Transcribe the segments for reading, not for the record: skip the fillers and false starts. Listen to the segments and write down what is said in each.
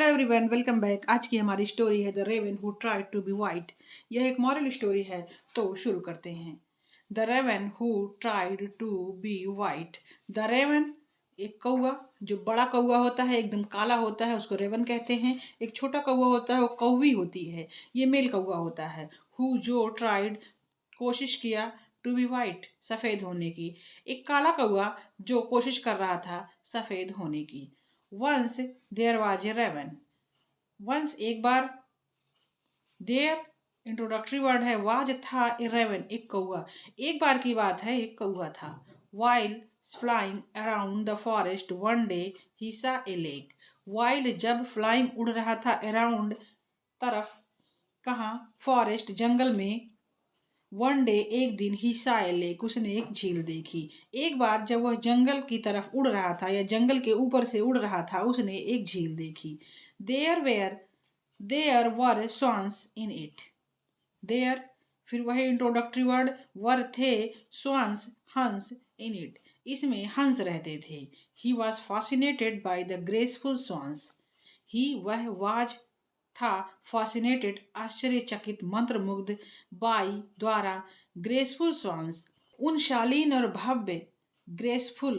Hello everyone, welcome back. आज की हमारी स्टोरी है the raven who tried to be white. यह एक मॉरल स्टोरी है, तो शुरू करते हैं। The raven who tried to be white. The raven एक कौवा, जो बड़ा कौवा होता है, एकदम काला होता है, उसको रेवन कहते हैं। एक छोटा कौवा होता है, वो कौवी होती है, ये मेल कौवा होता है। हु, जो, ट्राइड, कोशिश किया, टू बी वाइट, सफ़ेद होने की। एक काला कौवा जो कोशिश कर रहा था सफ़ेद होने की। Once there was a raven. Once एक बार, देयर इंट्रोडक्टरी वर्ड है, वाज था, ए रेवन एक कौआ। एक बार की बात है, एक कौआ था। While flying around the forest one day he saw a lake. While जब फ्लाइंग उड़ रहा था, अराउंड तरफ, कहाँ, फॉरेस्ट जंगल में, वन डे एक दिन, ही सा ए लेक उसने एक झील देखी। एक बार जब वह जंगल की तरफ उड़ रहा था या जंगल के ऊपर से उड़ रहा था, उसने एक झील देखी। There were swans in it. There, फिर वही इंट्रोडक्टरी वर्ड, वर थे, स्वान्स हंस, इन इट इसमें हंस रहते थे। He was fascinated by the graceful swans. He वह, वाज था, fascinated आश्चर्यचकित, मंत्रमुग्ध, बाई द्वारा, ग्रेसफुल स्वान्स उन शालीन और भव्य, ग्रेसफुल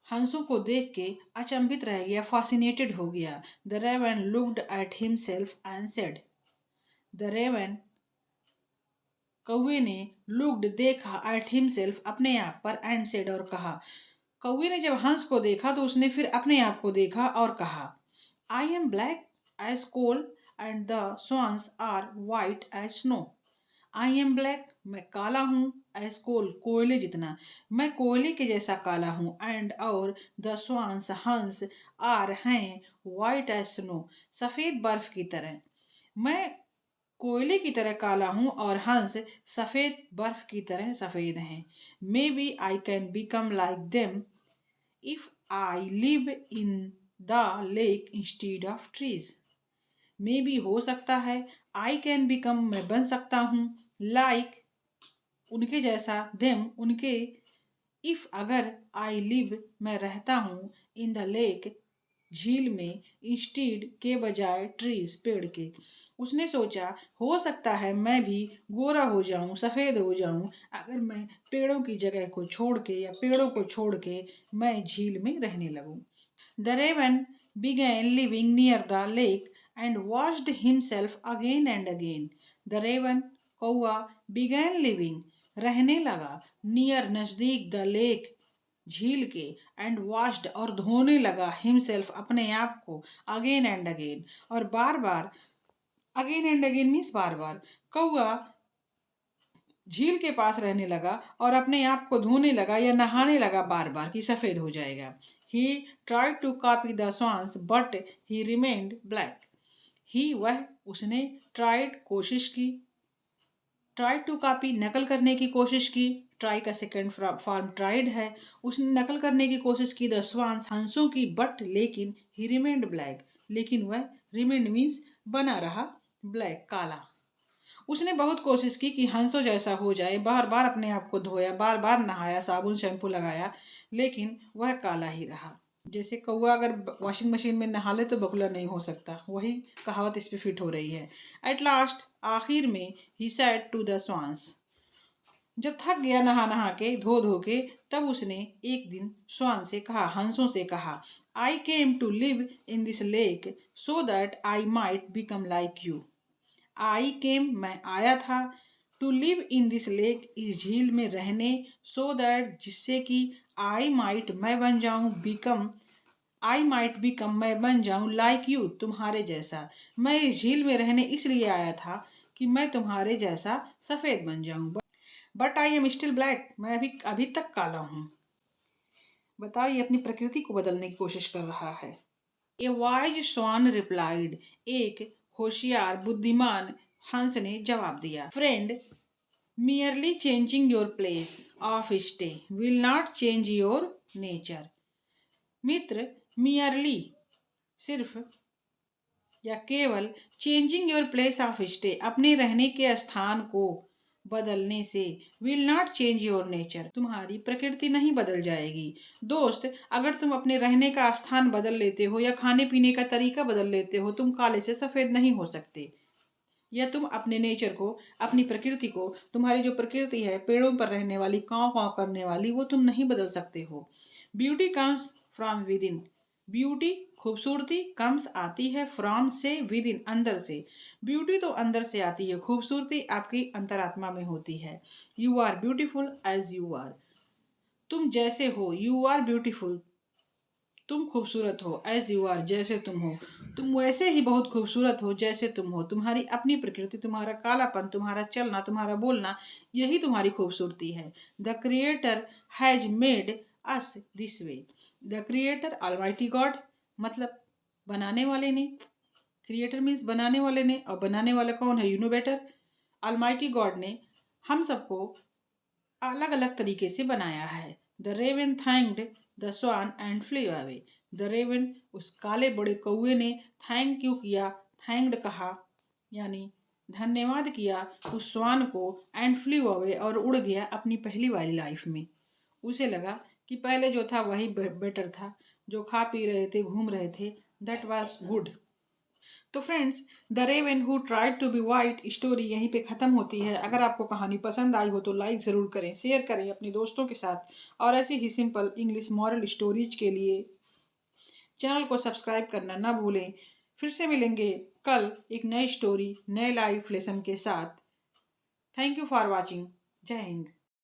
हंसों को देख के अचंभित रह गया, fascinated हो गया। The raven looked at himself and said. The raven कौवे ने, लुक्ड देखा, एट हिमसेल्फ अपने आप पर, एंड सेड और कहा। कौवे ने जब हंस को देखा तो उसने फिर अपने आप को देखा और कहा, I am black as coal and the swans are white as snow. I am black, मैं काला हूँ, एज कोल, कोयले जितना, मैं कोयले के जैसा काला हूँ, एंड और, द swans हंस, आर हैं, वाइट एज स्नो, सफ़ेद बर्फ की तरह। मैं कोयले की तरह काला हूँ और हंस सफ़ेद बर्फ की तरह सफ़ेद हैं। Maybe I can become like them if I live in the lake instead of trees. Maybe हो सकता है, आई कैन बिकम मैं बन सकता हूँ, लाइक उनके जैसा, देम उनके, इफ अगर, आई लिव मैं रहता हूँ, इन द लेक झील में, इंस्टीड के बजाय, ट्रीज पेड़ के। उसने सोचा, हो सकता है मैं भी गोरा हो जाऊं, सफ़ेद हो जाऊं, अगर मैं पेड़ों की जगह को छोड़ के या पेड़ों को छोड़ के मैं झील में रहने लगूं। The raven began living near the lake and washed himself again and again. The raven, कौआ, began living, रहने लगा, near नजदीक, the lake झील के, एंड washed और धोने लगा, हिमसेल्फ अपने आप को, अगेन एंड अगेन और बार बार। अगेन एंड अगेन मीन्स बार बार। कौआ झील के पास रहने लगा और अपने आप को धोने लगा या नहाने लगा बार बार कि सफ़ेद हो जाएगा। He tried to copy the swans but he remained black. He वह, उसने, ट्राइड कोशिश की, ट्राइड टू कॉपी नकल करने की कोशिश की, ट्राई का सेकेंड फॉर्म ट्राइड है, उसने नकल करने की कोशिश की, द swans हंसों की, बट लेकिन, ही रिमेन्ड ब्लैक लेकिन वह, रिमेन्ड मीन्स बना रहा, ब्लैक काला। उसने बहुत कोशिश की कि हंसों जैसा हो जाए, बार बार अपने आप को धोया, बार बार नहाया, साबुन शैम्पू लगाया, लेकिन वह काला ही रहा। जैसे कौआ अगर वॉशिंग मशीन में नहा ले तो बगुला नहीं हो सकता, वही कहावत इस पे फिट हो रही है। एट लास्ट, आखिर में, he said to the swans, जब थक गया नहा नहा के, धो धो के, तब उसने एक दिन स्वान से कहा, हंसों से कहा, I came to live in this lake so that I might become like you. I came मैं आया था, to live in this lake इस झील में रहने, सो दैट जिससे कि, आई माइट मैं बन जाऊं, बिकम आई माइट बिकम मैं बन जाऊं, लाइक यू तुम्हारे जैसा। मैं इस झील में रहने इसलिए आया था कि मैं तुम्हारे जैसा सफ़ेद बन जाऊं। But I am still black, मैं अभी तक काला हूँ। बताओ, ये अपनी प्रकृति को बदलने की कोशिश कर रहा है। ए वाइज स्वान रिप्लाइड, एक होशियार बुद्धिमान हंस ने जवाब दिया, friend, merely changing your place of stay will not change your nature. Mitra, merely सिर्फ या केवल, changing your place of stay अपने रहने के स्थान को बदलने से will not change your nature, तुम्हारी प्रकृति नहीं बदल जाएगी। दोस्त, अगर तुम अपने रहने का स्थान बदल लेते हो या खाने पीने का तरीका बदल लेते हो, तुम काले से सफेद नहीं हो सकते। या तुम अपने नेचर को, अपनी प्रकृति को, तुम्हारी जो प्रकृति है पेड़ों पर रहने वाली, कांव कांव करने वाली, वो तुम नहीं बदल सकते हो। Beauty comes from with in, beauty खूबसूरती कम्स आती है फ्रॉम से, विद इन अंदर से। ब्यूटी तो अंदर से आती है, खूबसूरती आपकी अंतरात्मा में होती है। You are beautiful as you are, तुम जैसे हो, यू आर ब्यूटीफुल, तुम खूबसूरत हो, एज यू आर जैसे तुम हो, तुम वैसे ही बहुत खूबसूरत हो जैसे तुम हो। तुम्हारी अपनी प्रकृति, तुम्हारा कालापन, तुम्हारा चलना, तुम्हारा बोलना, यही तुम्हारी खूबसूरती है। The creator has made us this way, the creator almighty God, मतलब बनाने वाले ने, क्रिएटर मीन्स बनाने वाले ने, और बनाने वाला कौन है, you know better. Almighty God ने हम सबको अलग अलग तरीके से बनाया है। The raven thanked the swan and flee away, the raven उस काले बड़े कौए ने थैंक यू किया, थैंक्ड कहा यानी धन्यवाद किया उस स्वान को, एंड फ्ली अवे और उड़ गया अपनी पहली वाली लाइफ में। उसे लगा कि पहले जो था वही बेटर था, जो खा पी रहे थे, घूम रहे थे, दैट वाज गुड। तो friends, the raven who tried to be white story यहीं पे ख़त्म होती है। अगर आपको कहानी पसंद आई हो तो लाइक ज़रूर करें, शेयर करें अपने दोस्तों के साथ, और ऐसी ही सिंपल इंग्लिश मॉरल स्टोरीज के लिए चैनल को सब्सक्राइब करना ना भूलें। फिर से मिलेंगे कल एक नई स्टोरी, नए लाइफ लेसन के साथ। Thank you for watching. जय हिंद।